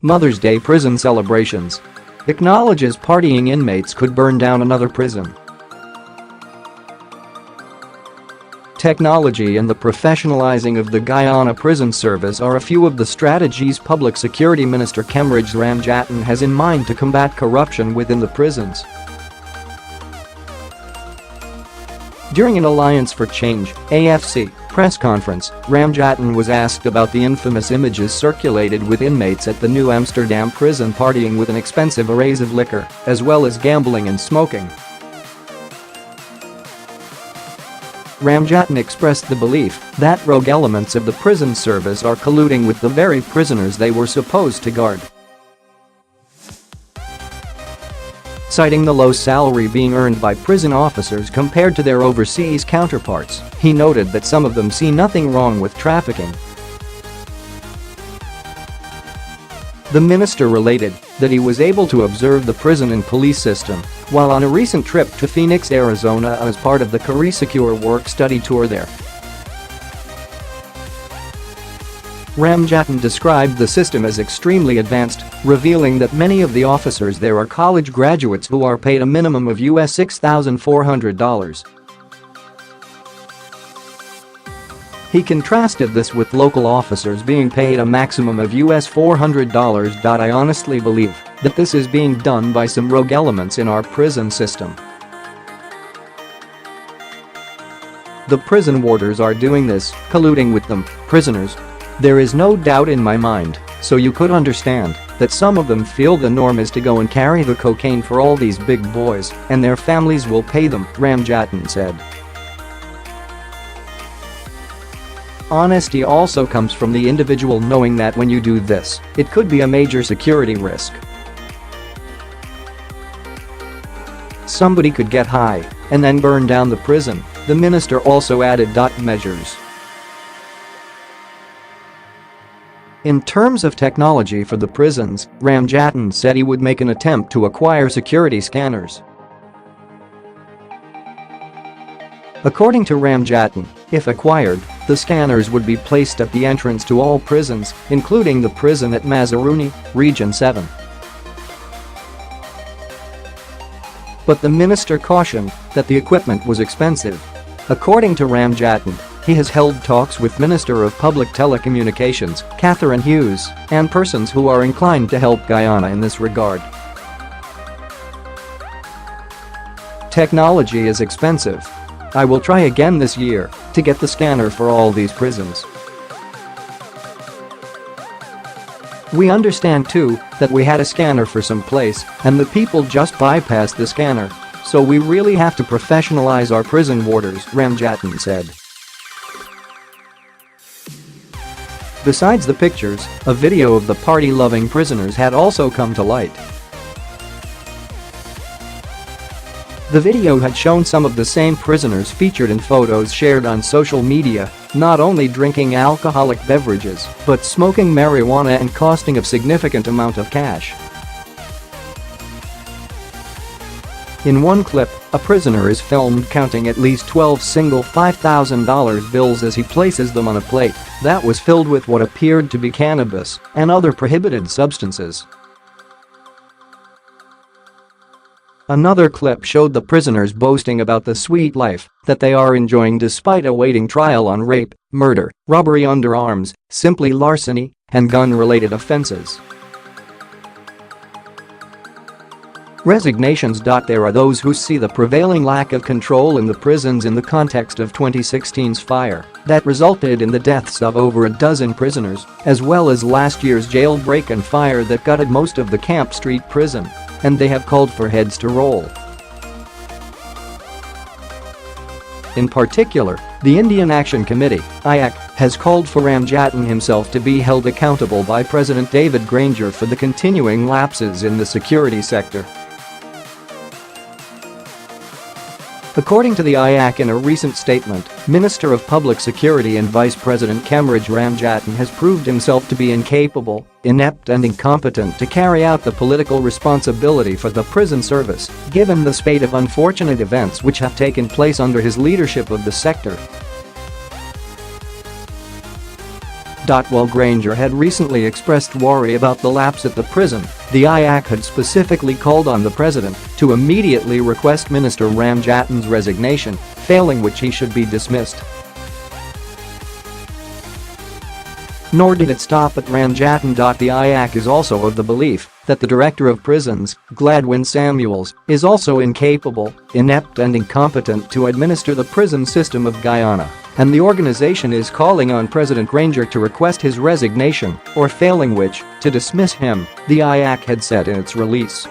Mother's Day prison celebrations. Acknowledges partying inmates could burn down another prison. Technology and the professionalizing of the Guyana Prison Service are a few of the strategies Public Security Minister Khemraj Ramjattan has in mind to combat corruption within the prisons. During an Alliance for Change (AFC) press conference, Ramjattan was asked about the infamous images circulated with inmates at the new Amsterdam Prison partying with an expensive array of liquor, as well as gambling and smoking. Ramjattan expressed the belief that rogue elements of the prison service are colluding with the very prisoners they were supposed to guard. Citing the low salary being earned by prison officers compared to their overseas counterparts, he noted that some of them see nothing wrong with trafficking. The minister related that he was able to observe the prison and police system while on a recent trip to Phoenix, Arizona as part of the Secure work study tour there. Ramjattan described the system as extremely advanced, revealing that many of the officers there are college graduates who are paid a minimum of US $6,400. He contrasted this with local officers being paid a maximum of US $400. I honestly believe that this is being done by some rogue elements in our prison system. The prison warders are doing this, colluding with them, prisoners. There is no doubt in my mind, so you could understand that some of them feel the norm is to go and carry the cocaine for all these big boys, and their families will pay them, Ramjattan said. Honesty also comes from the individual knowing that when you do this, it could be a major security risk. Somebody could get high and then burn down the prison, the minister also added. Measures. In terms of technology for the prisons, Ramjattan said he would make an attempt to acquire security scanners. According to Ramjattan, if acquired, the scanners would be placed at the entrance to all prisons, including the prison at Mazaruni, Region 7. But the minister cautioned that the equipment was expensive. According to Ramjattan, he has held talks with Minister of Public Telecommunications, Catherine Hughes, and persons who are inclined to help Guyana in this regard. Technology is expensive. I will try again this year to get the scanner for all these prisons. We understand too that we had a scanner for some place and the people just bypassed the scanner, so we really have to professionalize our prison warders, Ramjattan said. Besides the pictures, a video of the party-loving prisoners had also come to light. The video had shown some of the same prisoners featured in photos shared on social media, not only drinking alcoholic beverages, but smoking marijuana and costing a significant amount of cash. In one clip, a prisoner is filmed counting at least 12 single $5,000 bills as he places them on a plate that was filled with what appeared to be cannabis and other prohibited substances. Another clip showed the prisoners boasting about the sweet life that they are enjoying despite awaiting trial on rape, murder, robbery under arms, simply larceny, and gun-related offenses. Resignations. There are those who see the prevailing lack of control in the prisons in the context of 2016's fire that resulted in the deaths of over a dozen prisoners, as well as last year's jailbreak and fire that gutted most of the Camp Street prison, and they have called for heads to roll. In particular, the Indian Action Committee (IAC) has called for Ramjattan himself to be held accountable by President David Granger for the continuing lapses in the security sector. According to the IAC in a recent statement, Minister of Public Security and Vice President Khemraj Ramjattan has proved himself to be incapable, inept and incompetent to carry out the political responsibility for the prison service, given the spate of unfortunate events which have taken place under his leadership of the sector. While Granger had recently expressed worry about the lapse at the prison, the IAC had specifically called on the president to immediately request Minister Ramjattan's resignation, failing which he should be dismissed. Nor did it stop at Ramjattan. The IAC is also of the belief that the Director of Prisons, Gladwin Samuels, is also incapable, inept and incompetent to administer the prison system of Guyana, and the organization is calling on President Granger to request his resignation, or failing which, to dismiss him, the IAC had said in its release.